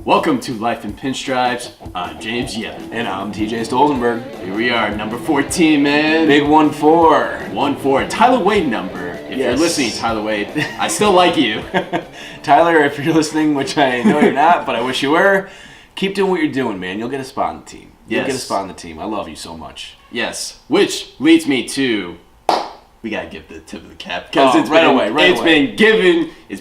Welcome to Life in Pinstripes. I'm James Yevon. And I'm TJ Stolzenberg. Here we are, number 14, man. Big 1-4. 1-4. Tyler Wade number. If you're listening, Tyler Wade, I still like you. Tyler, if you're listening, which I know you're not, but I wish you were, keep doing what you're doing, man. You'll get a spot on the team. You'll get a spot on the team. I love you so much. Yes. Which leads me to, we gotta give the tip of the cap. Because it's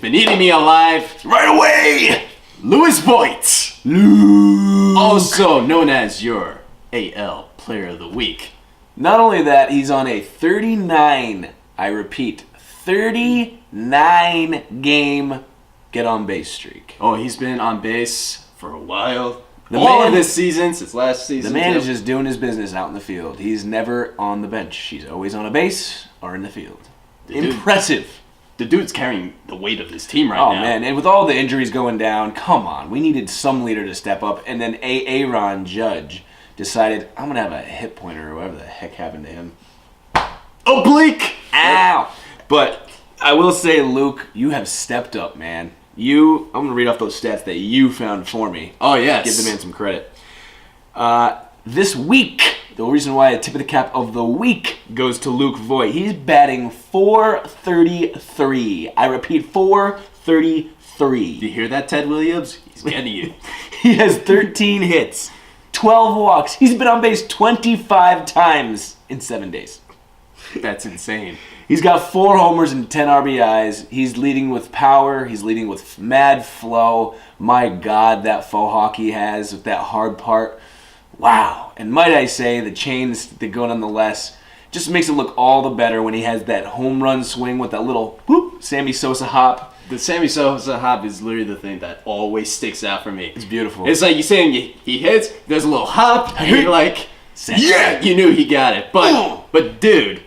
been eating me alive. Right away! Louis Voigt. Luke. Also known as your AL Player of the Week. Not only that, he's on a 39, I repeat, 39 game get on base streak. Oh, he's been on base for a while. All of this season, since last season. The man is just doing his business out in the field. He's never on the bench. He's always on a base or in the field. Impressive. The dude's carrying the weight of this team right now. Oh, man. And with all the injuries going down, come on. We needed some leader to step up. And then Aaron Judge decided, I'm going to have a hit pointer or whatever the heck happened to him. Oblique! Ow! But I will say, Luke, you have stepped up, man. I'm going to read off those stats that you found for me. Oh, yes. Give the man some credit. This week, the reason why a tip of the cap of the week goes to Luke Voigt. He's batting .433. I repeat, .433. Do you hear that, Ted Williams? He's getting you. He has 13 hits, 12 walks. He's been on base 25 times in 7 days. That's insane. He's got 4 homers and 10 RBIs. He's leading with power. He's leading with mad flow. My God, that faux hawk he has with that hard part. Wow. And might I say, the chains that go nonetheless just makes it look all the better when he has that home run swing with that little whoop, Sammy Sosa hop. The Sammy Sosa hop is literally the thing that always sticks out for me. It's beautiful. It's like you're saying he hits, there's a little hop, and you're like, yeah, you knew he got it. But dude,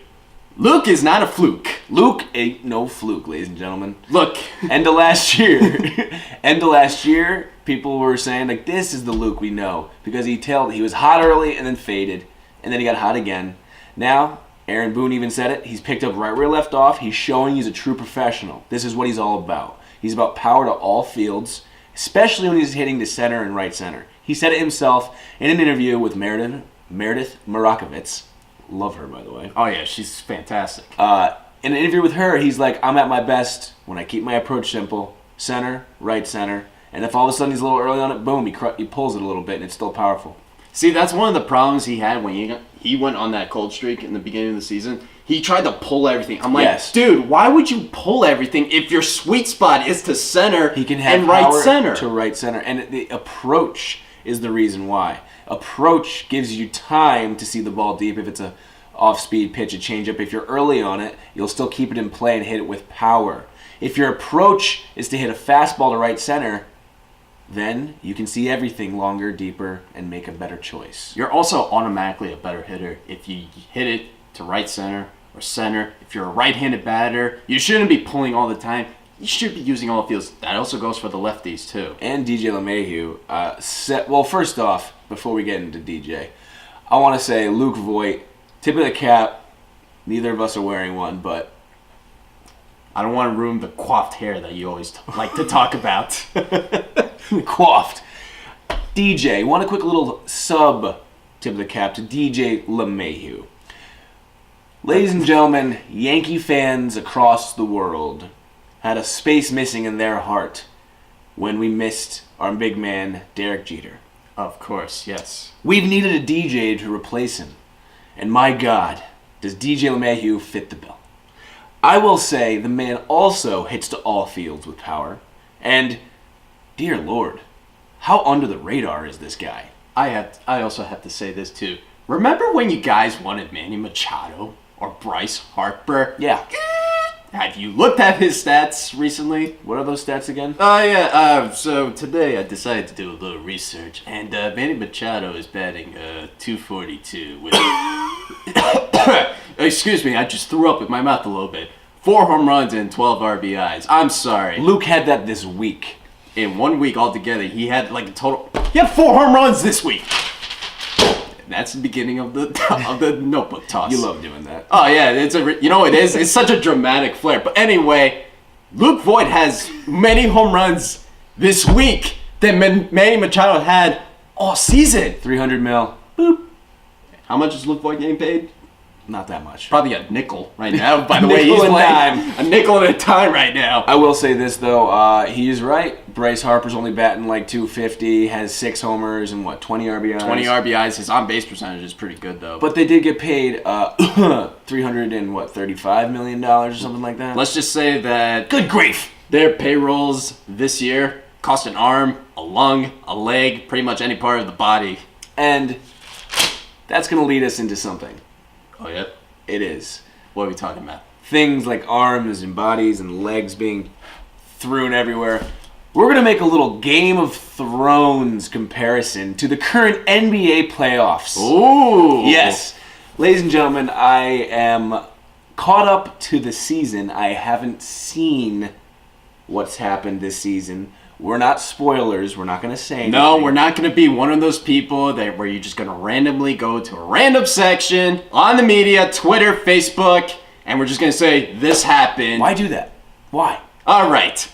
Luke is not a fluke. Luke ain't no fluke, ladies and gentlemen. Look. End of last year, people were saying, like, this is the Luke we know. Because he was hot early and then faded. And then he got hot again. Now, Aaron Boone even said it. He's picked up right where he left off. He's showing he's a true professional. This is what he's all about. He's about power to all fields, especially when he's hitting to center and right center. He said it himself in an interview with Meredith Marakovitz. Love her, by the way. Oh, yeah, she's fantastic. In an interview with her, he's like, I'm at my best when I keep my approach simple, center, right center, and if all of a sudden he's a little early on it, boom, he pulls it a little bit, and it's still powerful. See, that's one of the problems he had when he went on that cold streak in the beginning of the season. He tried to pull everything. I'm like, dude, why would you pull everything if your sweet spot is to center he can have and right power center? To right center, and the approach is the reason why. Approach gives you time to see the ball deep if it's a off-speed pitch, a changeup. If you're early on it, you'll still keep it in play and hit it with power. If your approach is to hit a fastball to right center, then you can see everything longer, deeper, and make a better choice. You're also automatically a better hitter if you hit it to right center or center. If you're a right-handed batter, you shouldn't be pulling all the time. You should be using all the fields. That also goes for the lefties, too. And DJ LeMahieu. Well, first off, before we get into DJ, I want to say Luke Voigt, tip of the cap. Neither of us are wearing one, but I don't want to ruin the coiffed hair that you always like to talk about. Coiffed. DJ, want a quick little sub tip of the cap to DJ LeMahieu. Ladies and gentlemen, Yankee fans across the world had a space missing in their heart when we missed our big man, Derek Jeter. Of course, yes. We've needed a DJ to replace him. And my God, does DJ LeMahieu fit the bill? I will say the man also hits to all fields with power. And, dear Lord, how under the radar is this guy? I also have to say this too. Remember when you guys wanted Manny Machado or Bryce Harper? Yeah. Have you looked at his stats recently? What are those stats again? So today I decided to do a little research, and Manny Machado is batting .242 with... Excuse me, I just threw up in my mouth a little bit. 4 home runs and 12 RBIs. I'm sorry. Luke had that this week. In 1 week altogether, he had like a total... He had 4 home runs this week! That's the beginning of the notebook toss. You love doing that. Oh yeah, it's such a dramatic flair. But anyway, Luke Voigt has many home runs this week than Manny Machado had all season. $300 million. Boop. How much is Luke Voigt getting paid? Not that much. Probably a nickel right now, by the way he's Nickel and playing. dime. A nickel and a dime right now. I will say this, though. He is right. Bryce Harper's only batting like 250, has 6 homers and 20 RBIs? 20 RBIs. His on-base percentage is pretty good, though. But they did get paid $335 million or something like that. Let's just say that Good grief. their payrolls this year cost an arm, a lung, a leg, pretty much any part of the body. And that's going to lead us into something. Oh, yeah? It is. What are we talking about? Things like arms and bodies and legs being thrown everywhere. We're going to make a little Game of Thrones comparison to the current NBA playoffs. Ooh! Yes. Ladies and gentlemen, I am caught up to the season. I haven't seen what's happened this season. We're not spoilers. We're not going to say anything. No, we're not going to be one of those people where you're just going to randomly go to a random section on the media, Twitter, Facebook, and we're just going to say, this happened. Why do that? Why? All right.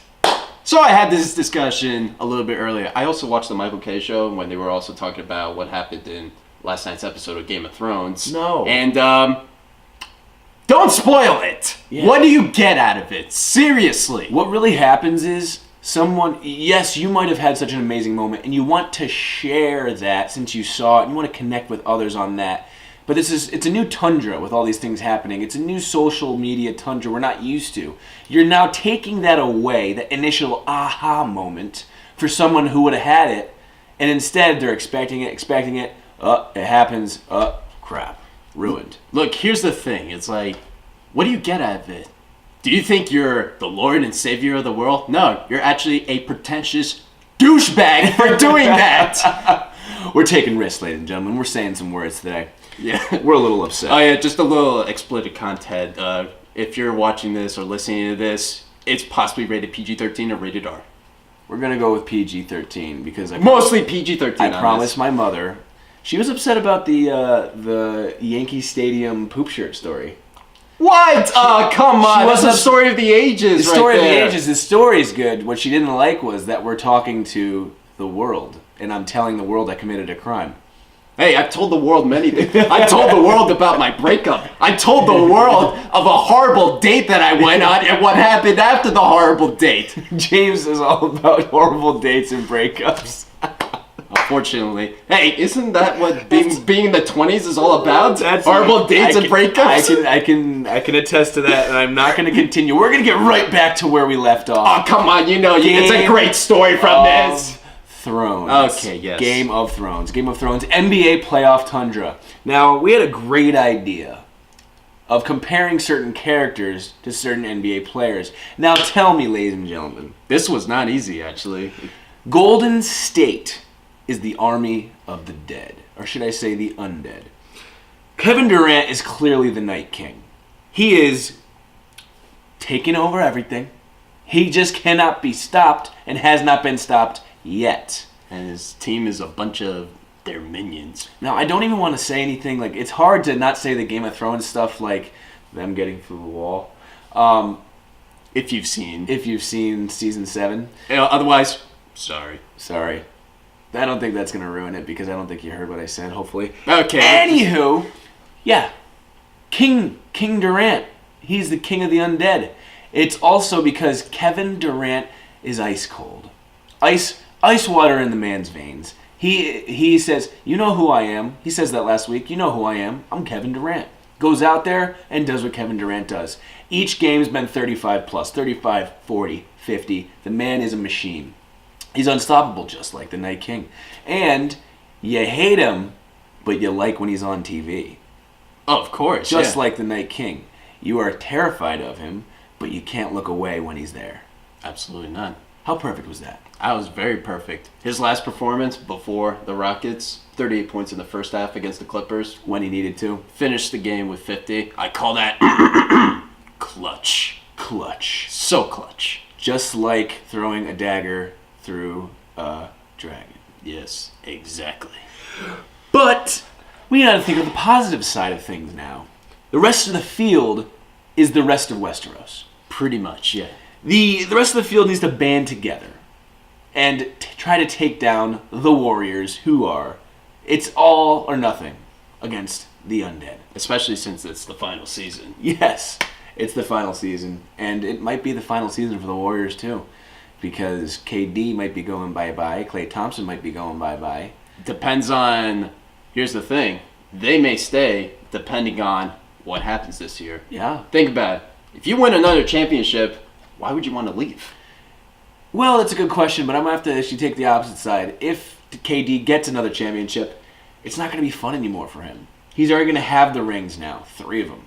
So I had this discussion a little bit earlier. I also watched the Michael K show when they were also talking about what happened in last night's episode of Game of Thrones. No. And don't spoil it. Yeah. What do you get out of it? Seriously. What really happens is yes, you might have had such an amazing moment and you want to share that since you saw it and you want to connect with others on that. But it's a new tundra with all these things happening. It's a new social media tundra we're not used to. You're now taking that away, that initial aha moment for someone who would have had it, and instead they're expecting it. It happens. Crap. Ruined. Look, here's the thing. It's like, what do you get out of it? Do you think you're the Lord and Savior of the world? No, you're actually a pretentious douchebag for doing that. We're taking risks, ladies and gentlemen. We're saying some words today. Yeah. We're a little upset. Oh, yeah, just a little explicit content. If you're watching this or listening to this, it's possibly rated PG-13 or rated R. We're going to go with PG-13 because Mostly PG-13. I promised my mother. She was upset about the Yankee Stadium poop shirt story. What? Oh, come on. That's the wasn't- story of the ages The story right of the there. ages. The story's good. What she didn't like was that we're talking to the world, and I'm telling the world I committed a crime. Hey, I've told the world many things. I told the world about my breakup. I told the world of a horrible date that I went on and what happened after the horrible date. James is all about horrible dates and breakups. Unfortunately. Hey, isn't that what being in the 20s is all about? That's horrible dates and breakups? I can attest to that, and I'm not going to continue. We're going to get right back to where we left off. Oh, come on. It's a great story from this. Thrones. Okay, yes. Game of Thrones. Game of Thrones. NBA playoff tundra. Now, we had a great idea of comparing certain characters to certain NBA players. Now, tell me, ladies and gentlemen, This was not easy, actually. Golden State is the army of the dead. Or should I say the undead. Kevin Durant is clearly the Night King. He is taking over everything. He just cannot be stopped and has not been stopped yet. And his team is a bunch of their minions. Now, I don't even want to say anything. Like, it's hard to not say the Game of Thrones stuff, like them getting through the wall. If you've seen. If you've seen season 7. Otherwise, sorry. Sorry. I don't think that's going to ruin it because I don't think you heard what I said, hopefully. Okay. Anywho, yeah. King Durant. He's the king of the undead. It's also because Kevin Durant is ice cold. Ice water in the man's veins. He says, you know who I am. He says that last week. You know who I am. I'm Kevin Durant. Goes out there and does what Kevin Durant does. Each game's been 35 plus, 35, 40, 50. The man is a machine. He's unstoppable just like the Night King. And you hate him, but you like when he's on TV. Oh, of course. Just like the Night King. You are terrified of him, but you can't look away when he's there. Absolutely not. How perfect was that? I was very perfect. His last performance before the Rockets, 38 points in the first half against the Clippers. When he needed to. Finished the game with 50. I call that clutch. Clutch. So clutch. Just like throwing a dagger through a dragon. Yes, exactly. But we gotta think of the positive side of things now. The rest of the field is the rest of Westeros. Pretty much, yeah. The rest of the field needs to band together. and try to take down the Warriors, who are, it's all or nothing against the Undead. Especially since it's the final season. Yes, it's the final season, and it might be the final season for the Warriors too, because KD might be going bye-bye, Klay Thompson might be going bye-bye. Depends on, here's the thing, they may stay depending on what happens this year. Yeah. Think about it. If you win another championship, why would you want to leave? Well, that's a good question, but I'm going to have to actually take the opposite side. If KD gets another championship, it's not going to be fun anymore for him. He's already going to have the rings now, 3 of them.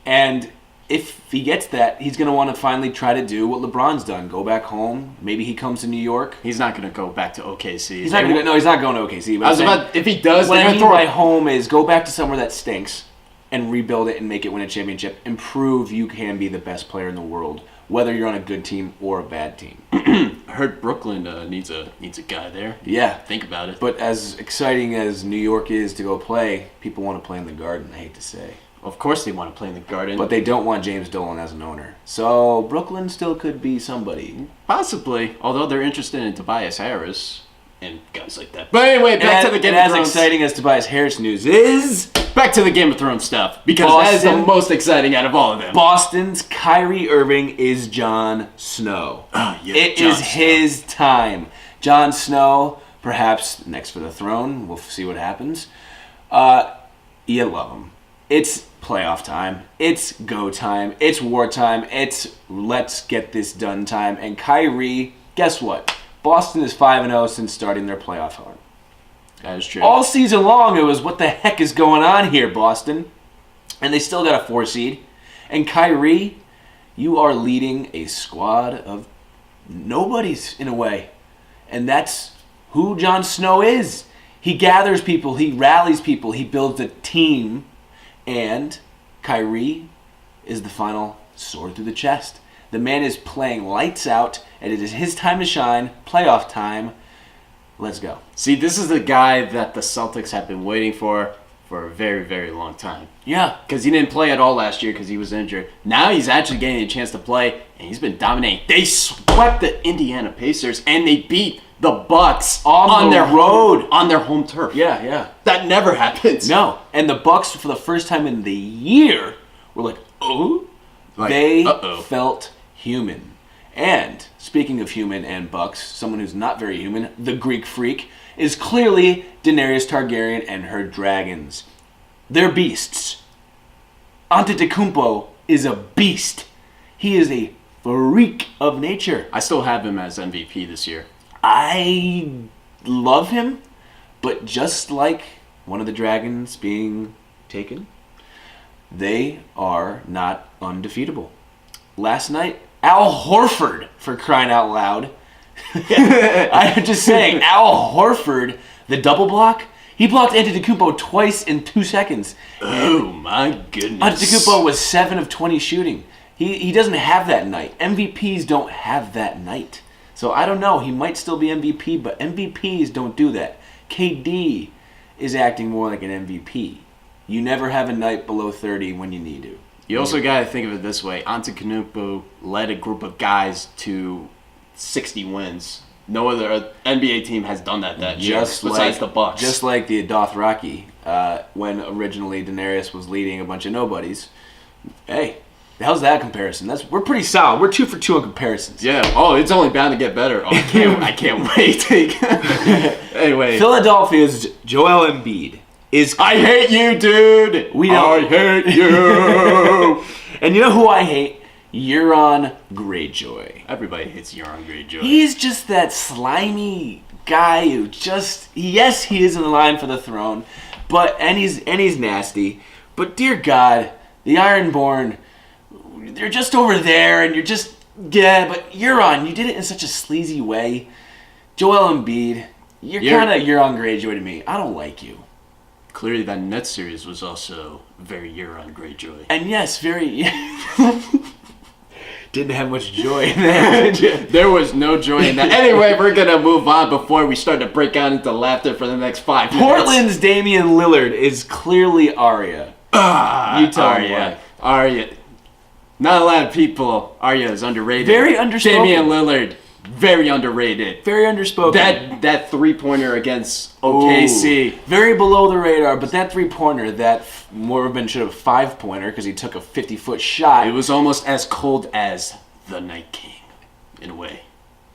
And if he gets that, he's going to want to finally try to do what LeBron's done. Go back home. Maybe he comes to New York. He's not going to go back to OKC. He's not going to OKC. But if he does, what I mean by home is go back to somewhere that stinks and rebuild it and make it win a championship and prove you can be the best player in the world, whether you're on a good team or a bad team. I heard Brooklyn needs a guy there. Yeah. Think about it. But as exciting as New York is to go play, people want to play in the Garden, I hate to say. Of course they want to play in the Garden. But they don't want James Dolan as an owner. So Brooklyn still could be somebody. Possibly, although they're interested in Tobias Harris and guys like that. But anyway, back to the Game of Thrones. As exciting as Tobias Harris news is... Back to the Game of Thrones stuff, because that is the most exciting out of all of them. Boston's Kyrie Irving is Jon Snow. Oh, yeah, it is his time. Jon Snow, perhaps next for the throne. We'll see what happens. You love him. It's playoff time. It's go time. It's war time. It's let's get this done time. And Kyrie, guess what? Boston is 5-0 since starting their playoff run. That is true. All season long, it was, what the heck is going on here, Boston? And they still got a 4 seed. And Kyrie, you are leading a squad of nobodies, in a way. And that's who Jon Snow is. He gathers people. He rallies people. He builds a team. And Kyrie is the final sword through the chest. The man is playing lights out, and it is his time to shine, playoff time. Let's go. See, this is the guy that the Celtics have been waiting for a very, very long time. Yeah. Because he didn't play at all last year because he was injured. Now he's actually getting a chance to play, and he's been dominating. They swept the Indiana Pacers, and they beat the Bucks on their road, on their home turf. Yeah. That never happens. No. And the Bucks, for the first time in the year, were like, oh. They felt human. And speaking of human and Bucks, someone who's not very human, the Greek freak, is clearly Daenerys Targaryen and her dragons. They're beasts. Antetokounmpo is a beast. He is a freak of nature. I still have him as MVP this year. I love him, but just like one of the dragons being taken, they are not undefeatable. Last night, Al Horford, for crying out loud. I'm just saying, Al Horford, the double block, he blocked Antetokounmpo twice in 2 seconds. Oh my goodness. Antetokounmpo was 7 of 20 shooting. He doesn't have that night. MVPs don't have that night. So I don't know. He might still be MVP, but MVPs don't do that. KD is acting more like an MVP. You never have a night below 30 when you need to. You also got to think of it this way. Antetokounmpo led a group of guys to 60 wins. No other NBA team has done that year, besides the Bucks. Just like the Dothraki, when originally Daenerys was leading a bunch of nobodies. Hey, how's that comparison? We're pretty solid. We're 2 for 2 on comparisons. Yeah. Oh, it's only bound to get better. Oh, I can't wait. Anyway, Philadelphia's Joel Embiid is. I hate you, dude. I hate you. And you know who I hate? Euron Greyjoy. Everybody hates Euron Greyjoy. He's just that slimy guy who yes, he is in the line for the throne, and he's nasty. But dear God, the Ironborn, they're just over there, and you're just but Euron, you did it in such a sleazy way. Joel Embiid, you're kind of Euron Greyjoy to me. I don't like you. Clearly, that Nets series was also very Euron Greyjoy. And yes, very. Didn't have much joy in that. There was no joy in that. Anyway, we're going to move on before we start to break out into laughter for the next 5 minutes. Portland's Damian Lillard is clearly Arya. You tell me why. Arya. Not a lot of people. Arya is underrated. Very understated. Damian Lillard. very underrated. Very underspoken. That 3-pointer against OKC. Ooh, very below the radar, but that 3-pointer, that more have been should have a 5-pointer because he took a 50-foot shot. It was almost as cold as the Night King, in a way.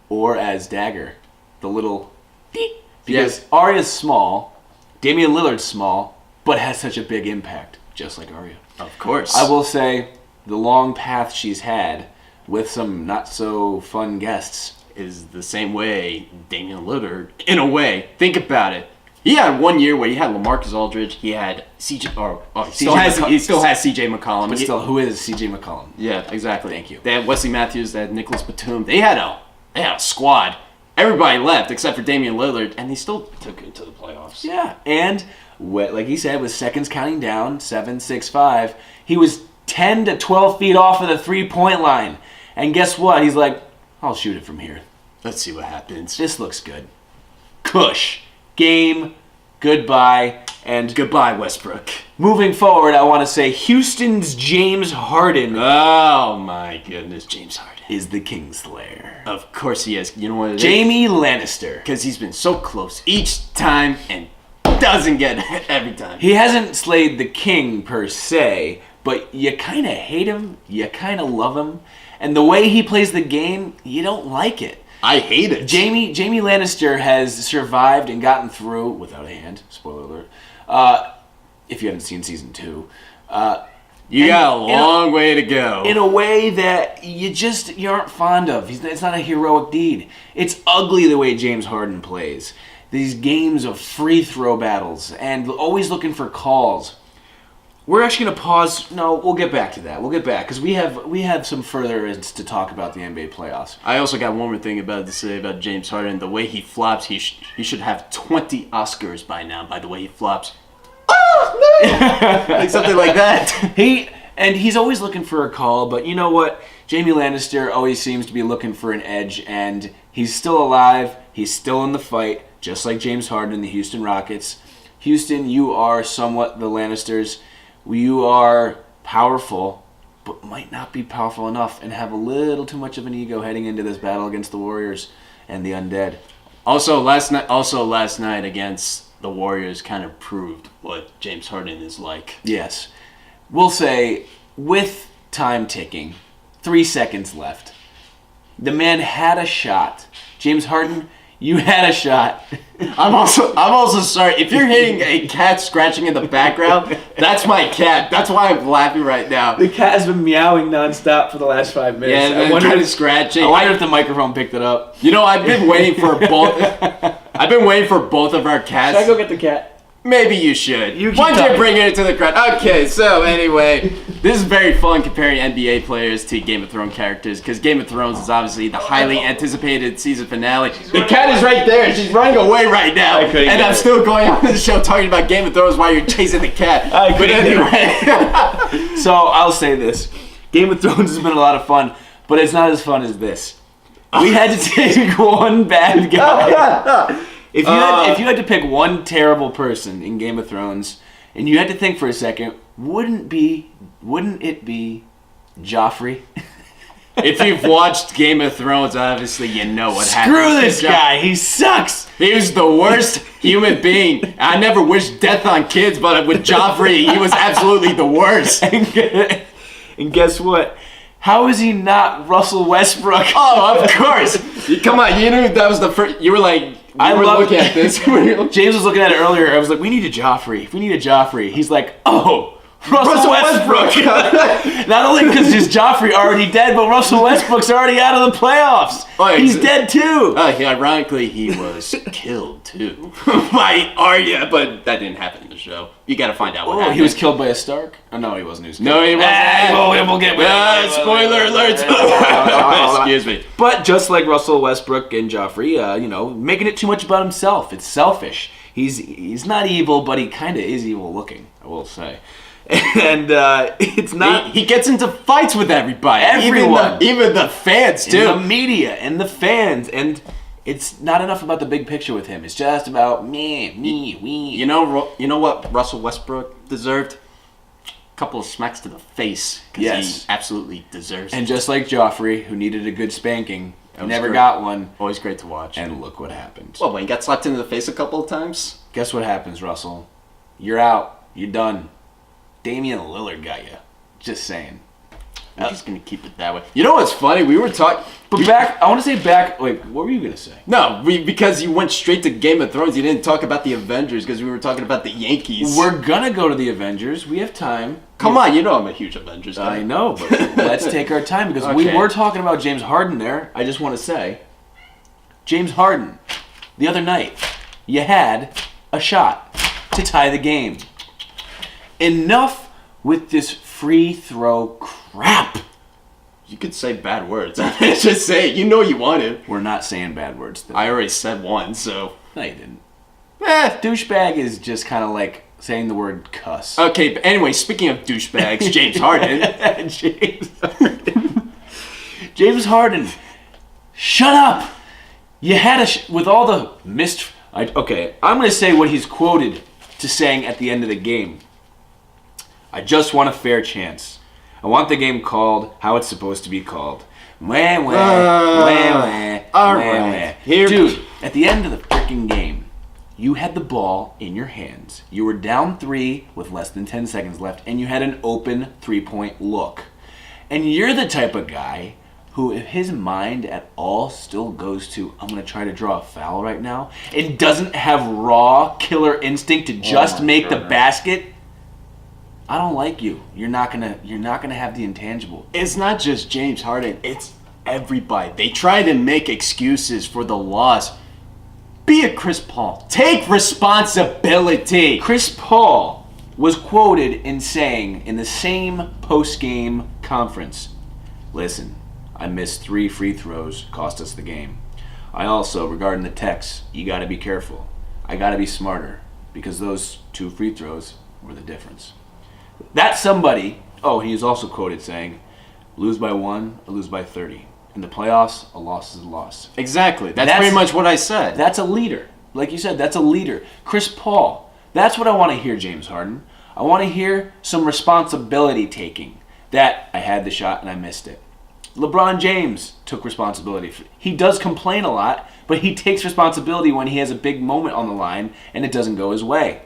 Or as Dagger, the little beep. Because Arya's small, Damian Lillard's small, but has such a big impact, just like Arya. Of course. I will say, the long path she's had with some not-so-fun guests is the same way Damian Lillard, in a way. Think about it. He had 1 year where he had LaMarcus Aldridge, he had he still has CJ McCollum. But still, who is CJ McCollum? Yeah, exactly. Thank you. They had Wesley Matthews, they had Nicholas Batum. They had a squad. Everybody left except for Damian Lillard, and they still took it to the playoffs. Yeah, and like he said, with seconds counting down, 7, 6, 5, he was 10 to 12 feet off of the 3-point line. And guess what? He's like, I'll shoot it from here. Let's see what happens. This looks good. Kush. Game. Goodbye. And goodbye, Westbrook. Moving forward, I want to say Houston's James Harden. Oh my goodness, James Harden is the Kingslayer. Of course he is. You know what it is? Jamie Lannister. Because he's been so close each time and doesn't get it every time. He hasn't slayed the king per se, but you kind of hate him, you kind of love him, and the way he plays the game, you don't like it. I hate it. Jamie Lannister has survived and gotten through, without a hand, spoiler alert, if you haven't seen season 2. You got a long way to go. In a way that you aren't fond of. It's not a heroic deed. It's ugly the way James Harden plays. These games of free throw battles and always looking for calls. We're actually going to pause. No, we'll get back to that. We'll get back because we have some furtherance to talk about the NBA playoffs. I also got one more thing to say about James Harden. The way he flops, he should have 20 Oscars by now. By the way he flops. Oh no! Like something like that. He's always looking for a call, but you know what? Jamie Lannister always seems to be looking for an edge, and he's still alive. He's still in the fight, just like James Harden and the Houston Rockets. Houston, you are somewhat the Lannisters. You are powerful, but might not be powerful enough and have a little too much of an ego heading into this battle against the Warriors and the Undead. Also, last night against the Warriors kind of proved what James Harden is like. Yes. We'll say, with time ticking, 3 seconds left, the man had a shot. James Harden, you had a shot. I'm also sorry. If you're hearing a cat scratching in the background, that's my cat. That's why I'm laughing right now. The cat has been meowing nonstop for the last 5 minutes. Yeah, I wonder if scratching. I wonder if the microphone picked it up. You know, I've been waiting for both. I've been waiting for both of our cats. Should I go get the cat? Maybe you should. Why don't you bring it into the crowd? Okay, so anyway, this is very fun comparing NBA players to Game of Thrones characters because Game of Thrones is obviously the highly anticipated season finale. The cat is right there. She's running away right now. And I'm still going on the show talking about Game of Thrones while you're chasing the cat. But anyway. So I'll say this. Game of Thrones has been a lot of fun, but it's not as fun as this. We had to take one bad guy. If you had to pick one terrible person in Game of Thrones, and you had to think for a second, wouldn't it be Joffrey? If you've watched Game of Thrones, obviously you know what happens. Screw this guy, he sucks. He was the worst human being. I never wished death on kids, but with Joffrey, he was absolutely the worst. And guess what? How is he not Russell Westbrook? Oh, of course. Come on, you knew that was the first. You were like, I were looking at this. James was looking at it earlier. I was like, we need a Joffrey. He's like, oh, Russell Westbrook. Not only because his Joffrey already dead, but Russell Westbrook's already out of the playoffs. He's dead too. Ironically, he was killed too by Arya, but that didn't happen in the show. You got to find out what happened. He was killed by a Stark? Oh, no, he wasn't. No, he wasn't. We'll get spoiler alert. Excuse me. But just like Russell Westbrook and Joffrey, making it too much about himself. It's selfish. He's not evil, but he kind of is evil looking, I will say. And it's not. He gets into fights with everybody. Everyone. Even the fans, too. And the media and the fans. And it's not enough about the big picture with him. It's just about me, we. You know what Russell Westbrook deserved? A couple of smacks to the face. Because he absolutely deserves it. And just like Joffrey, who needed a good spanking, Never got one. Always great to watch. And look what happened. Well, when he got slapped into the face a couple of times. Guess what happens, Russell? You're out. You're done. Damian Lillard got you. Just saying. I'm just going to keep it that way. You know what's funny? We were talking... But back... I want to say back... Wait, what were you going to say? No, because you went straight to Game of Thrones. You didn't talk about the Avengers because we were talking about the Yankees. We're going to go to the Avengers. We have time. Come on, you know I'm a huge Avengers guy. I know, but let's take our time because we were talking about James Harden there. I just want to say, James Harden, the other night, you had a shot to tie the game. Enough with this free throw crap. You could say bad words. Just say it. You know you want it. We're not saying bad words. I already said one, so... No, you didn't. Douchebag is just kind of like saying the word cuss. Okay, but anyway, speaking of douchebags, James Harden. James Harden. Shut up. You had with all the missed... Okay, I'm going to say what he's quoted to saying at the end of the game. I just want a fair chance. I want the game called how it's supposed to be called. All right. Dude, at the end of the freaking game, you had the ball in your hands. You were down 3 with less than 10 seconds left, and you had an open 3-point look. And you're the type of guy who, if his mind at all still goes to, I'm going to try to draw a foul right now, and doesn't have raw killer instinct to just make the basket, I don't like you. You're not gonna have the intangible. It's not just James Harden. It's everybody. They try to make excuses for the loss. Be a Chris Paul. Take responsibility. Chris Paul was quoted in saying in the same post-game conference, listen, I missed 3 free throws, cost us the game. I also, regarding the texts, you got to be careful. I got to be smarter because those 2 free throws were the difference. That's somebody, he is also quoted saying, lose by 1 or lose by 30. In the playoffs, a loss is a loss. Exactly. That's pretty much what I said. That's a leader. Like you said, that's a leader. Chris Paul, that's what I want to hear, James Harden. I want to hear some responsibility taking. That I had the shot and I missed it. LeBron James took responsibility. He does complain a lot, but he takes responsibility when he has a big moment on the line and it doesn't go his way.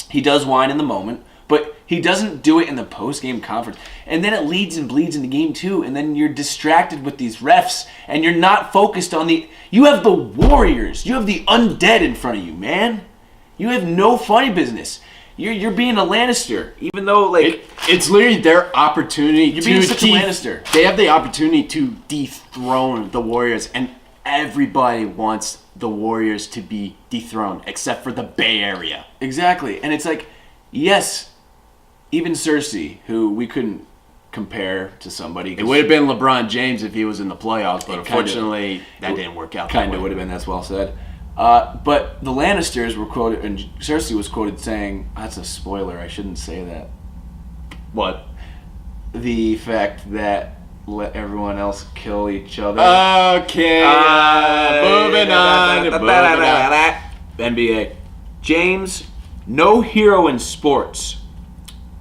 He does whine in the moment, but he doesn't do it in the post-game conference. And then it leads and bleeds into game 2, and then you're distracted with these refs, and you're not focused on you have the Warriors. You have the undead in front of you, man. You have no funny business. You're being a Lannister, even though, it's literally their opportunity you're being such a Lannister. They have the opportunity to dethrone the Warriors, and everybody wants the Warriors to be dethroned, except for the Bay Area. Exactly. And it's like, yes, even Cersei, who we couldn't compare to somebody. It would have been LeBron James if he was in the playoffs, but unfortunately, that didn't work out. Kind of would have been, that's well said. But the Lannisters were quoted, and Cersei was quoted saying, that's a spoiler, I shouldn't say that. What? The fact that let everyone else kill each other. Okay. Moving on. NBA. James, no hero in sports.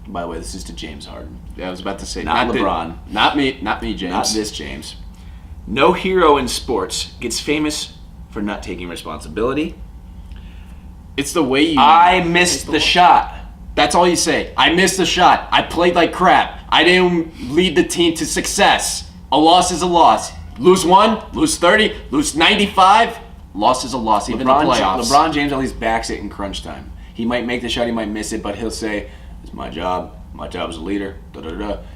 By the way, this is to James Harden. Yeah, I was about to say. Not LeBron. Not me, James. Not this James. No hero in sports gets famous for not taking responsibility. It's the way you... I missed the shot. That's all you say. I missed the shot. I played like crap. I didn't lead the team to success. A loss is a loss. Lose 1, lose 30, lose 95. Loss is a loss, even in the playoffs. LeBron James at least backs it in crunch time. He might make the shot, he might miss it, but he'll say, it's my job. My job as a leader.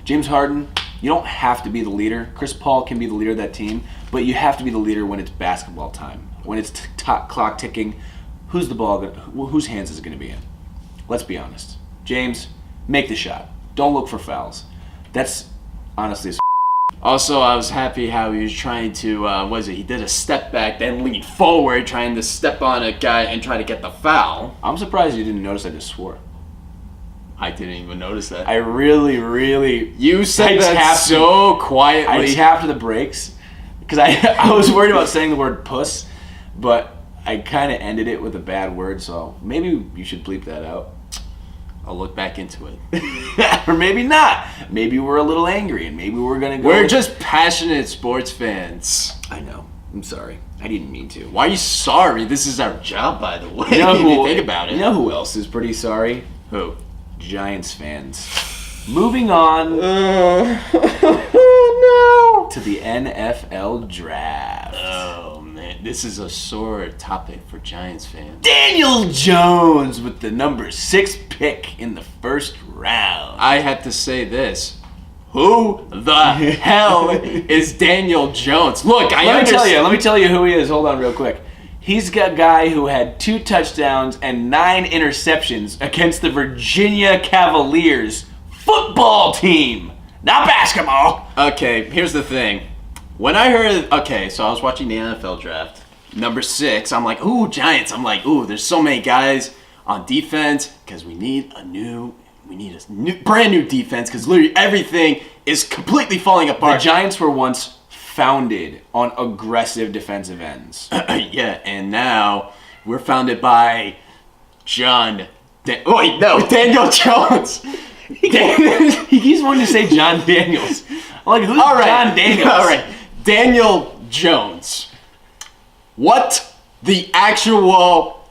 James Harden, you don't have to be the leader. Chris Paul can be the leader of that team, but you have to be the leader when it's basketball time. When it's clock ticking, whose hands is it going to be in? Let's be honest. James, make the shot. Don't look for fouls. That's honestly... Also, I was happy how he was trying to, he did a step back, then lean forward, trying to step on a guy and try to get the foul. I'm surprised you didn't notice I just swore. I didn't even notice that. I really... You said that so quietly. I tapped the brakes because I was worried about saying the word puss, but I kind of ended it with a bad word, so maybe you should bleep that out. I'll look back into it. Or maybe not. Maybe we're a little angry, and maybe we're gonna go. We're just passionate sports fans. I know. I'm sorry. I didn't mean to. Why are you sorry? This is our job, by the way. You know if you think about it. You know who else is pretty sorry? Who? Giants fans. Moving on No. to the NFL draft. Oh man, this is a sore topic for Giants fans. Daniel Jones with the number 6 pick in the first round. I had to say this. Who the hell is Daniel Jones? Look, Let me tell you who he is. Hold on real quick. He's a guy who had 2 touchdowns and 9 interceptions against the Virginia Cavaliers football team, not basketball. Okay, here's the thing. When I heard, so I was watching the NFL draft. Number 6, I'm like, ooh, Giants. I'm like, ooh, there's so many guys on defense because we need a brand new defense because literally everything is completely falling apart. The Giants were once founded on aggressive defensive ends. Yeah, and now we're founded by Daniel Jones. He keeps wanting to say John Daniels. I'm like, who's John Daniels? All right, Daniel Jones. What the actual...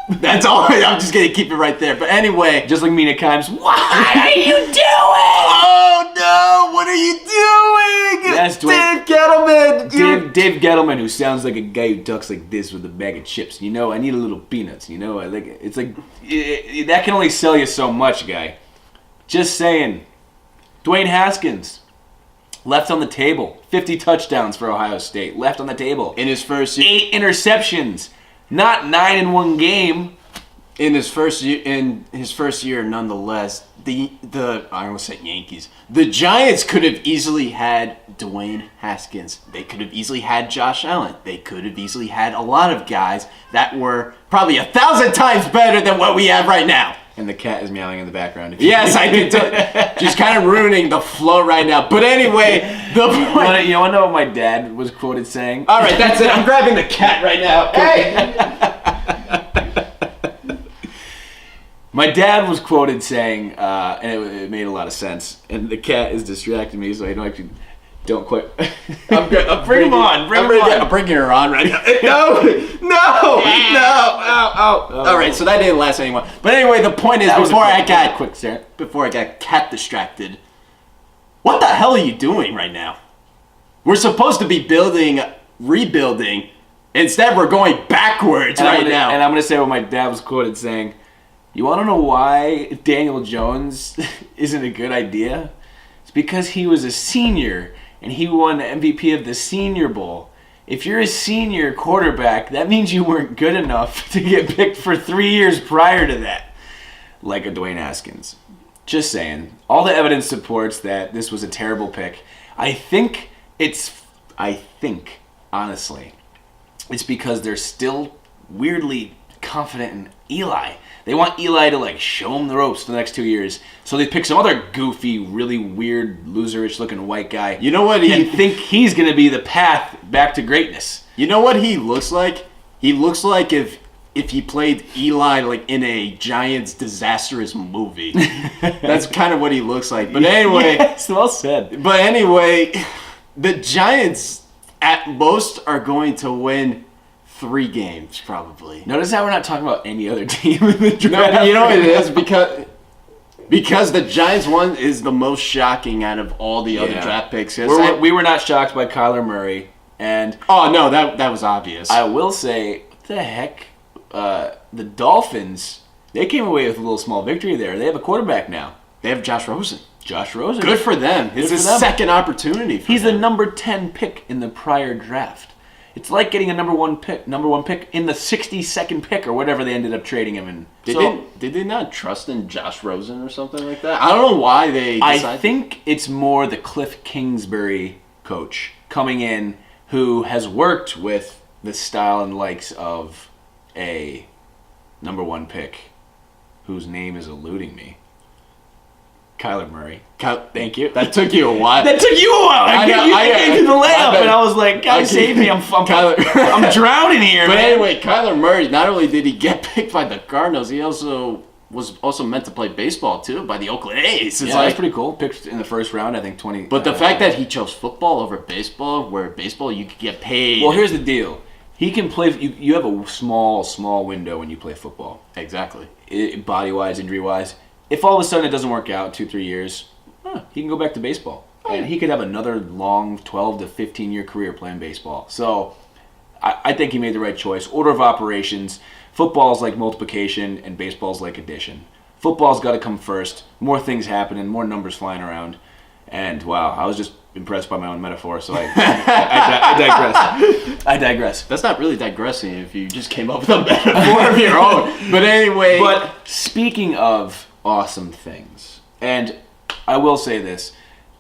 That's all. I'm just going to keep it right there. But anyway... Just like Mina Kimes, what are you doing? Oh, no! What are you doing? That's Dave Gettleman! Dave Gettleman, who sounds like a guy who talks like this with a bag of chips. You know, I need a little peanuts. You know, that can only sell you so much, guy. Just saying. Dwayne Haskins, left on the table. 50 touchdowns for Ohio State. Left on the table. In his first year. 8 interceptions. Not 9 in one game. In his first year, nonetheless, I almost said Yankees. The Giants could have easily had Dwayne Haskins. They could have easily had Josh Allen. They could have easily had a lot of guys that were probably 1,000 times better than what we have right now. And the cat is meowing in the background. Yes, I can tell. She's kind of ruining the flow right now. But anyway, the point... You want to know what my dad was quoted saying? All right, that's it. I'm grabbing the cat right now. Hey! My dad was quoted saying, and it made a lot of sense, and the cat is distracting me, so I don't quite... Bring him on. I'm bringing her on right now. No. All right, so that didn't last anymore. But anyway, the point is, before I got cat distracted, what the hell are you doing right now? We're supposed to be rebuilding. Instead, we're going backwards right now. And I'm going to say what my dad was quoted saying. You want to know why Daniel Jones isn't a good idea? It's because he was a senior and he won the MVP of the Senior Bowl. If you're a senior quarterback, that means you weren't good enough to get picked for 3 years prior to that. Like a Dwayne Haskins. Just saying. All the evidence supports that this was a terrible pick. I think, honestly, it's because they're still weirdly confident in Eli. They want Eli to show them the ropes for the next 2 years. So they pick some other goofy, really weird, loserish looking white guy. You know what? And think he's going to be the path back to greatness. You know what he looks like? He looks like if he played Eli in a Giants disastrous movie. That's kind of what he looks like. But anyway, yes, well said. But anyway, the Giants at most are going to win 3 games, probably. Notice how we're not talking about any other team in the draft. No, but you know what it is? Because the Giants one is the most shocking out of all the other draft picks. We were not shocked by Kyler Murray. And oh, no, that was obvious. I will say, what the heck? The Dolphins, they came away with a little small victory there. They have a quarterback now. They have Josh Rosen. Good for them. It's his second opportunity for He's him. the number 10 pick in the prior draft. It's like getting a number one pick in the 62nd pick or whatever they ended up trading him in. Did they not trust in Josh Rosen or something like that? I don't know why they decided. I think it's more the Cliff Kingsbury coach coming in who has worked with the style and likes of a number 1 pick whose name is eluding me. Kyler Murray. Thank you. That took you a while. I gave you the layup, and I was like, "God save me! I'm drowning here." But man. anyway, Kyler Murray. Not only did he get picked by the Cardinals, he also was also meant to play baseball too by the Oakland A's. It's That's pretty cool. Picked in the first round, I think 20. But the fact that he chose football over baseball, where baseball you could get paid. Well, here's the deal. He can play. You have a small window when you play football. Exactly. Body wise, injury wise. If all of a sudden it doesn't work out 2-3 years, he can go back to baseball, and he could have another long 12 to 15-year career playing baseball. So, I think he made the right choice. Order of operations. Football's like multiplication, and baseball's like addition. Football's got to come first. More things happening, more numbers flying around. And wow, I was just impressed by my own metaphor, so I digress. I digress. That's not really digressing if you just came up with a metaphor of your own. But anyway. But speaking of awesome things, and I will say this,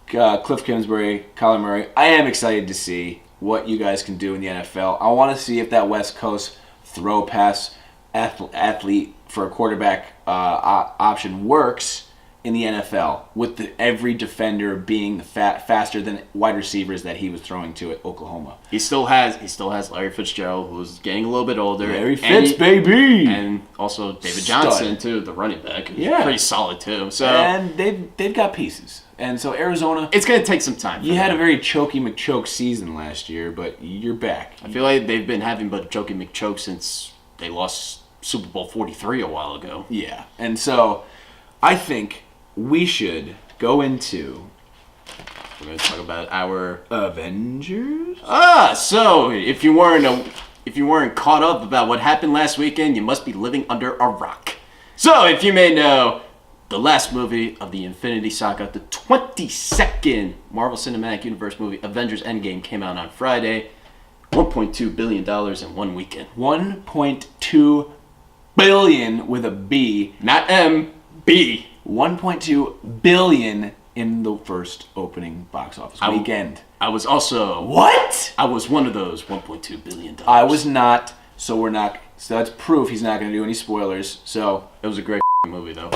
Cliff Kingsbury, Kyler Murray, I am excited to see what you guys can do in the NFL. I want to see if that West Coast throw pass athlete for a quarterback option works in the NFL with every defender being faster than wide receivers that he was throwing to at Oklahoma. He still has Larry Fitzgerald, who's getting a little bit older. Larry Fitz, baby! And also David Johnson, too, the running back. Who's pretty solid, too. So, and they've got pieces. And so Arizona... It's going to take some time. You had a very chokey McChoke season last year, but you're back. I feel like they've been having but chokey McChoke since they lost Super Bowl 43 a while ago. Yeah. And so I think we should go into... We're going to talk about our... Avengers? So if you weren't caught up about what happened last weekend, you must be living under a rock. So if you may know... The last movie of the Infinity Saga, the 22nd Marvel Cinematic Universe movie, Avengers Endgame, came out on Friday. $1.2 billion in one weekend. 1.2 billion with a B. Not M, B. 1.2 billion in the first opening box office weekend. I was also... What? I was one of those $1.2 billion. I was not, so we're not... So that's proof he's not going to do any spoilers, so... It was a great movie, though.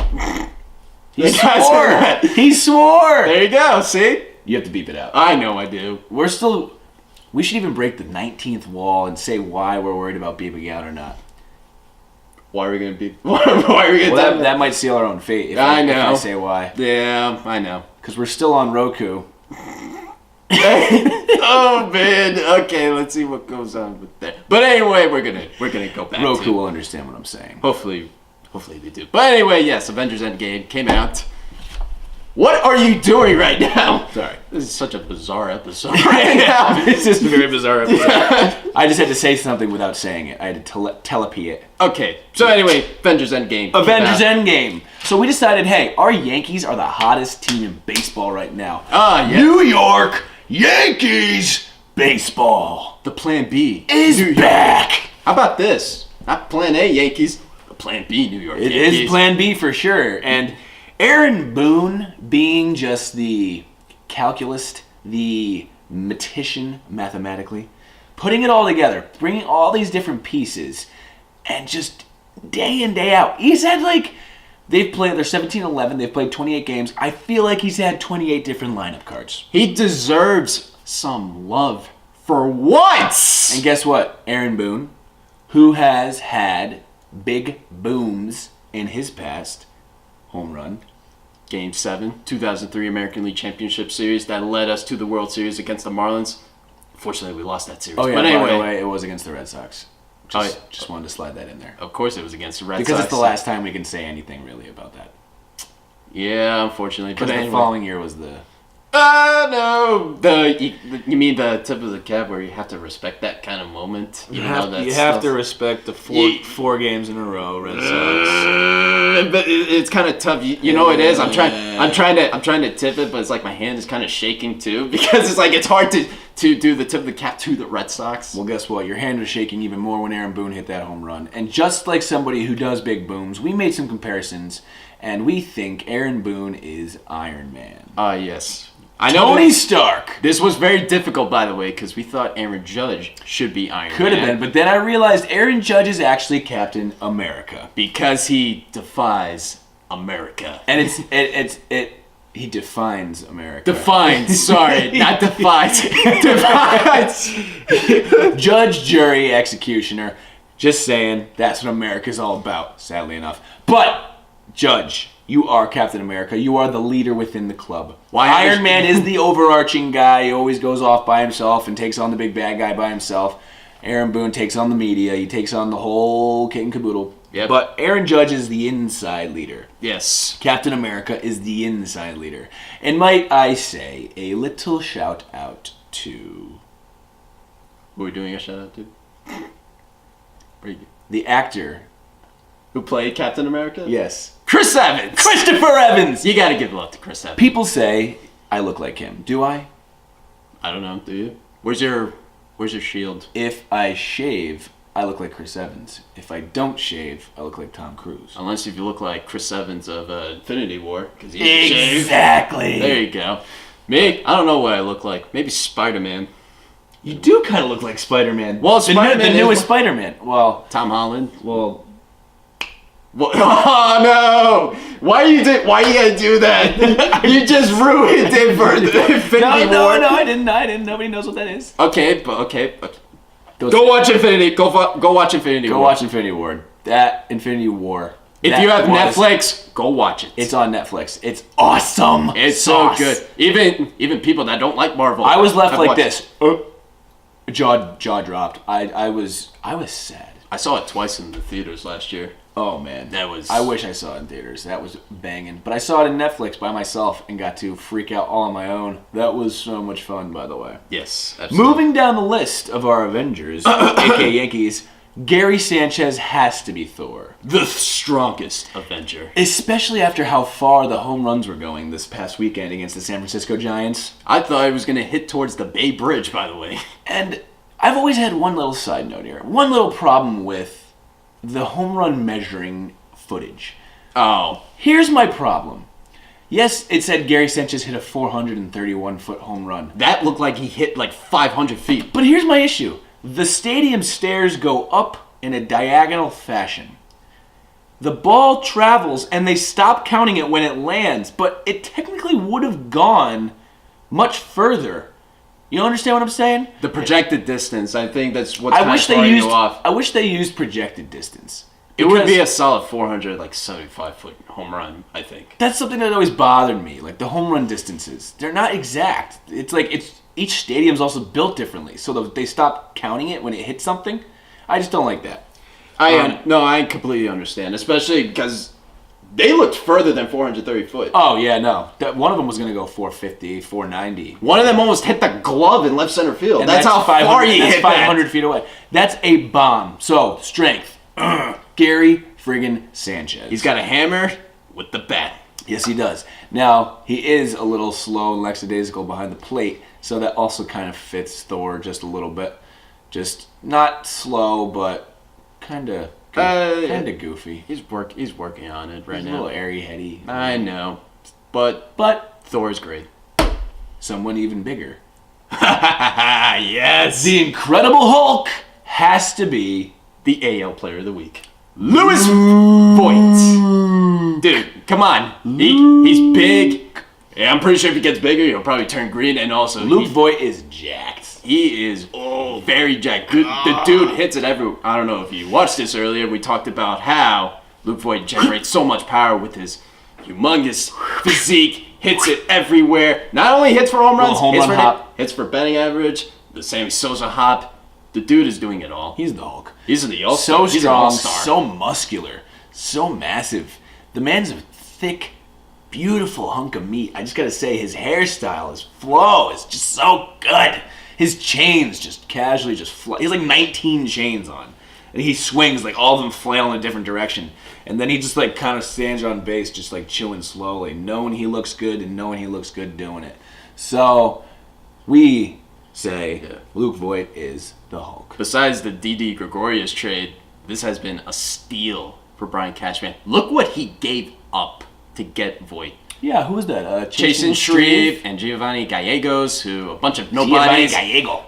He swore! He swore! There you go, see? You have to beep it out. I know I do. We should even break the 19th wall and say why we're worried about beeping out or not. Why are we going to beep? Why are we going to that might seal our own fate if I know. If I say why. Yeah, I know. Because we're still on Roku. Oh man. Okay, let's see what goes on with that. But anyway, we're gonna go back. Roku will understand what I'm saying. Hopefully they do. But anyway, yes, Avengers Endgame came out. What are you doing right now? Sorry. This is such a bizarre episode right now. It's just a very bizarre episode. I just had to say something without saying it. I had to telepee it. Okay, so anyway, Avengers Endgame. Avengers Endgame. So we decided, hey, our Yankees are the hottest team in baseball right now. Yeah. New York Yankees baseball. The Plan B is back. How about this? Not Plan A Yankees, but Plan B New York Yankees. It is Plan B for sure. And Aaron Boone being just the calculist, the matician mathematically, putting it all together, bringing all these different pieces, and just day in, day out. He's had they're 17-11, they've played 28 games. I feel like he's had 28 different lineup cards. He deserves some love for once. And guess what? Aaron Boone, who has had big booms in his past, home run. Game 7, 2003 American League Championship Series that led us to the World Series against the Marlins. Fortunately, we lost that series. Oh, yeah, but anyway, by the way, it was against the Red Sox. Just wanted to slide that in there. Of course it was against the Red Sox. Because it's the last time we can say anything really about that. Yeah, unfortunately. Because the following year was the... No. You mean the tip of the cap where you have to respect that kind of moment? You have to respect the four games in a row, Red Sox. But it's kind of tough. You know it is. I'm trying to tip it, but it's like my hand is kind of shaking too because it's like it's hard to do the tip of the cap to the Red Sox. Well, guess what? Your hand was shaking even more when Aaron Boone hit that home run. And just like somebody who does big booms, we made some comparisons, and we think Aaron Boone is Iron Man. Yes. I know Tony Stark. This was very difficult, by the way, because we thought Aaron Judge should be Iron Man. Could have been, but then I realized Aaron Judge is actually Captain America because he defies America, and he defines America. Defines, sorry, not defies. Defines. Judge, jury, executioner. Just saying, that's what America's all about. Sadly enough, but Judge, you are Captain America. You are the leader within the club. Why Iron Man is the overarching guy. He always goes off by himself and takes on the big bad guy by himself. Aaron Boone takes on the media. He takes on the whole kit and caboodle. Yep. But Aaron Judge is the inside leader. Yes. Captain America is the inside leader. And might I say, a little shout out to... Who are we doing a shout out to? the actor. Who played Captain America? Yes. Chris Evans! Christopher Evans! You gotta give love to Chris Evans. People say I look like him. Do I? I don't know, do you? Where's your shield? If I shave, I look like Chris Evans. If I don't shave, I look like Tom Cruise. Unless if you look like Chris Evans of Infinity War. Cause he didn't shave. Exactly! There you go. Me? I don't know what I look like. Maybe Spider-Man. You do kind of look like Spider-Man. Well, Spider-Man the newest Spider-Man. Well, Tom Holland. well... Oh no! Why you gotta do that? You just ruined it for the Infinity War. No, I didn't. Nobody knows what that is. Okay. Go watch Infinity. Go watch Infinity War. Go watch Infinity War. That Infinity War. If you have Netflix, go watch it. It's on Netflix. It's awesome. It's Sauce. so good. Even people that don't like Marvel. I was left have like watched this. Jaw dropped. I was sad. I saw it twice in the theaters last year. Oh man, I wish I saw it in theaters. That was banging. But I saw it in Netflix by myself and got to freak out all on my own. That was so much fun, by the way. Yes, absolutely. Moving down the list of our Avengers, aka Yankees, Gary Sanchez has to be Thor. The strongest Avenger. Especially after how far the home runs were going this past weekend against the San Francisco Giants. I thought he was gonna hit towards the Bay Bridge, by the way. And I've always had one little side note here. One little problem with the home run measuring footage. Oh. Here's my problem. Yes, it said Gary Sanchez hit a 431-foot home run. That looked like he hit like 500 feet. But here's my issue. The stadium stairs go up in a diagonal fashion. The ball travels and they stop counting it when it lands, but it technically would have gone much further. You understand what I'm saying? The projected distance, I think that's what's I kind of wish throwing you off. I wish they used projected distance. It would be a solid 475-foot home run, I think. That's something that always bothered me. Like the home run distances, they're not exact. It's like each stadium's also built differently, so they stop counting it when it hits something. I just don't like that. I completely understand, especially because they looked further than 430 foot. Oh yeah, no. One of them was gonna go 450, 490. One of them almost hit the glove in left center field. And that's how far he hit 500 that. feet away. That's a bomb. So strength, Gary friggin' Sanchez. He's got a hammer with the bat. Yes, he does. Now, he is a little slow and lackadaisical behind the plate, so that also kind of fits Thor just a little bit. Just not slow, but kind of goofy. He's working on it right He's now. a little airy-heady. I know, but Thor's great. Someone even bigger. Yes, The Incredible Hulk has to be the AL Player of the Week. Louis Voigt. Dude, come on. He's big. Yeah, I'm pretty sure if he gets bigger, he'll probably turn green. And also, Luke Voigt is jacked. He is very jacked. The dude hits it every... I don't know if you watched this earlier. We talked about how Luke Voigt generates so much power with his humongous physique. Hits it everywhere. Not only hits for home runs, hits for batting average. The Sammy Sosa hop. The dude is doing it all. He's the Hulk. He's the all-star. So He's an strong, all-star. so muscular, so massive. The man's a thick, beautiful hunk of meat. I just gotta say, his hairstyle, his flow is just so good. His chains just casually just fly. He has like 19 chains on. And he swings, like all of them flail in a different direction. And then he just like kind of stands on base, just like chilling slowly, knowing he looks good and knowing he looks good doing it. So, we say Luke Voigt is the Hulk. Besides the Didi Gregorius trade, this has been a steal for Brian Cashman. Look what he gave up to get Voigt. Yeah, who was that? Jason Shreve and Giovanni Gallegos, who a bunch of nobodies. Gallego.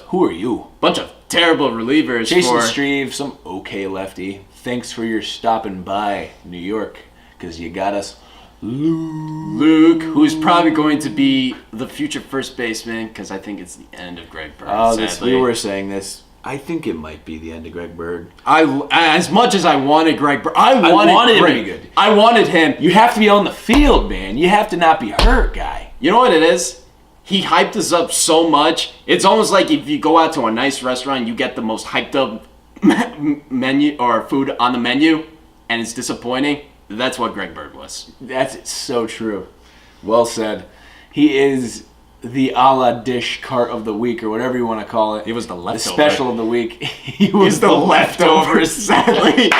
Who are you? Bunch of terrible relievers. Jason Shreve, some okay lefty. Thanks for your stopping by, New York, because you got us Luke, who's probably going to be the future first baseman, because I think it's the end of Greg Burns. We were saying this. I think it might be the end of Greg Bird. As much as I wanted Greg Bird, I wanted him to be good. I wanted him. You have to be on the field, man. You have to not be hurt, guy. You know what it is? He hyped us up so much. It's almost like if you go out to a nice restaurant, you get the most hyped up menu or food on the menu, and it's disappointing. That's what Greg Bird was. That's so true. Well said. He is the a la dish cart of the week, or whatever you want to call it. He was the leftover. The special of the week. He was the leftover, sadly.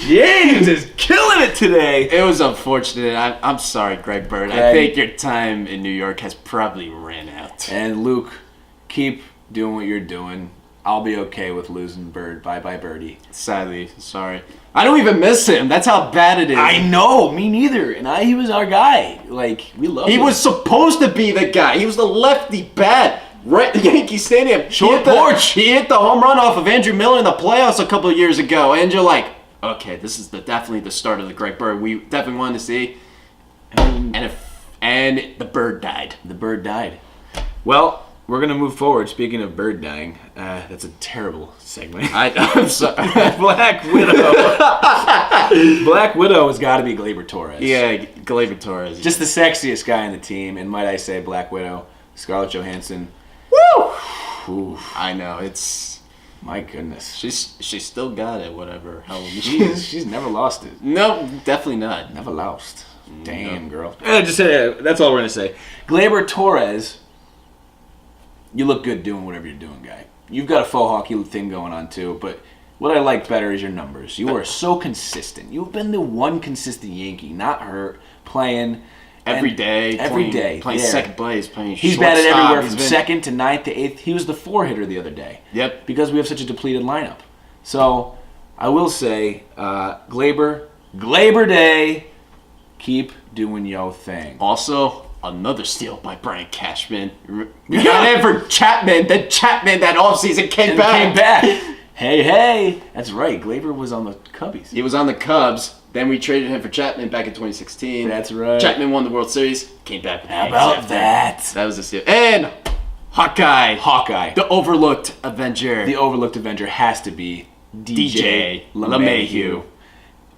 James is killing it today. It was unfortunate. I'm sorry, Greg Bird. I think your time in New York has probably ran out. And Luke, keep doing what you're doing. I'll be okay with losing Bird. Bye-bye, Birdie. Sadly, sorry. I don't even miss him. That's how bad it is. I know, me neither. And he was our guy. Like, we love him. He was supposed to be the guy. He was the lefty bat. Right at Yankee Stadium. Short porch. He hit the home run off of Andrew Miller in the playoffs a couple of years ago. And you're like, okay, this is definitely the start of the Greg Bird we definitely wanted to see. And the Bird died. The Bird died. Well, we're going to move forward. Speaking of Bird dying, that's a terrible segment. I'm sorry. Black Widow. Black Widow has got to be Gleyber Torres. Yeah, Gleyber Torres. Just the sexiest guy in the team. And might I say, Black Widow, Scarlett Johansson. Woo! Oof. I know, it's... My goodness. She's still got it, whatever. She's never lost it. No, definitely not. Never lost. Damn, girl. Just say that's all we're gonna say. Gleyber Torres, you look good doing whatever you're doing, guy. You've got a faux hockey thing going on too, but what I like better is your numbers. You are so consistent. You've been the one consistent Yankee, not hurt, playing every day. Playing yeah. second base, playing He's shortstop. batted everywhere from second to ninth to eighth. He was the 4-hitter the other day. Yep. Because we have such a depleted lineup. So, I will say, Gleyber Day, keep doing your thing. Also, another steal by Brian Cashman. We got him for Chapman. Then Chapman that offseason came back. Hey. That's right. Gleyber was on the Cubbies. He was on the Cubs. Then we traded him for Chapman back in 2016. That's right. Chapman won the World Series. Came back with How about that? That was the steal. And Hawkeye. The overlooked Avenger. The overlooked Avenger has to be DJ LeMahieu.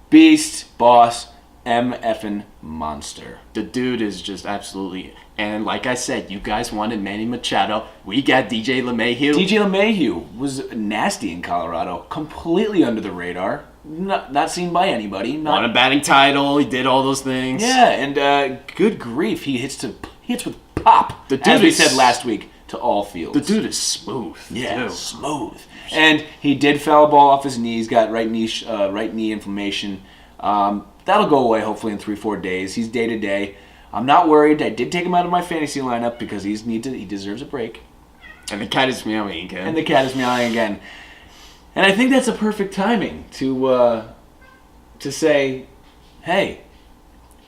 Beast, boss, M-effing monster. The dude is just absolutely... And like I said, you guys wanted Manny Machado. We got DJ LeMahieu. DJ LeMahieu was nasty in Colorado. Completely under the radar. Not seen by anybody. Won a batting title. He did all those things. Yeah, and good grief, he hits with pop. The dude as we said last week, to all fields. The dude is smooth. Yeah, too. Smooth. And he did foul a ball off his knees. Got right knee inflammation. That'll go away hopefully in 3-4 days. He's day to day. I'm not worried. I did take him out of my fantasy lineup because he deserves a break. And the cat is meowing again. And I think that's a perfect timing to say, hey,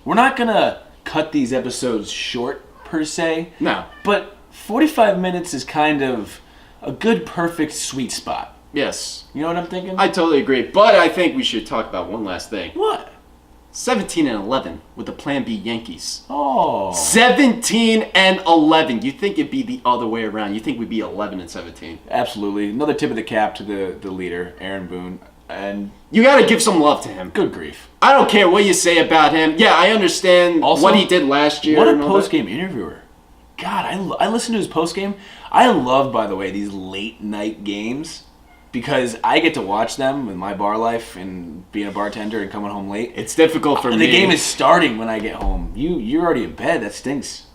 we're not going to cut these episodes short, per se. No. But 45 minutes is kind of a good, perfect, sweet spot. Yes. You know what I'm thinking? I totally agree. But I think we should talk about one last thing. What? 17-11 with the Plan B Yankees. Oh. 17-11. You think it'd be the other way around. You think we'd be 11-17. Absolutely. Another tip of the cap to the leader, Aaron Boone. And you got to give some love to him. Good grief. I don't care what you say about him. Yeah, I understand also, what he did last year. What a post-game interviewer. God, I listened to his post-game. I love, by the way, these late-night games. Because I get to watch them with my bar life and being a bartender and coming home late. It's difficult for me. The game is starting when I get home. You're already in bed. That stinks.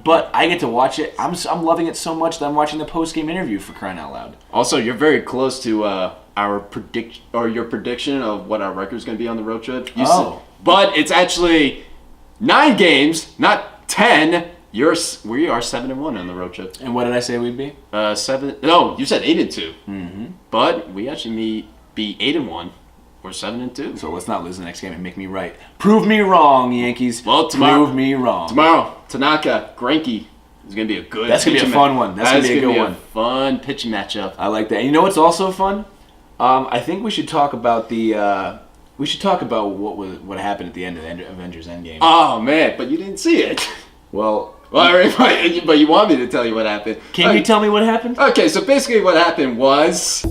But I get to watch it. I'm loving it so much that I'm watching the post-game interview, for crying out loud. Also, you're very close to your prediction of what our record is going to be on the road trip. But it's actually 9 games, not 10. We are 7-1 on the road trip. And what did I say we'd be? 7. No, you said 8-2. Mm-hmm. But we actually may be 8-1 or 7-2. So let's not lose the next game and make me right. Prove me wrong, Yankees. Well, tomorrow. Prove me wrong. Tomorrow, Tanaka, Greinke is going to be a good. That's going to be a fun one. That's going to be a good one. Fun pitching matchup. I like that. You know what's also fun? I think we should talk about what happened at the end of the Avengers Endgame. Oh man, but you didn't see it. Well, Well, but you want me to tell you what happened. Can you tell me what happened? Okay, so basically what happened was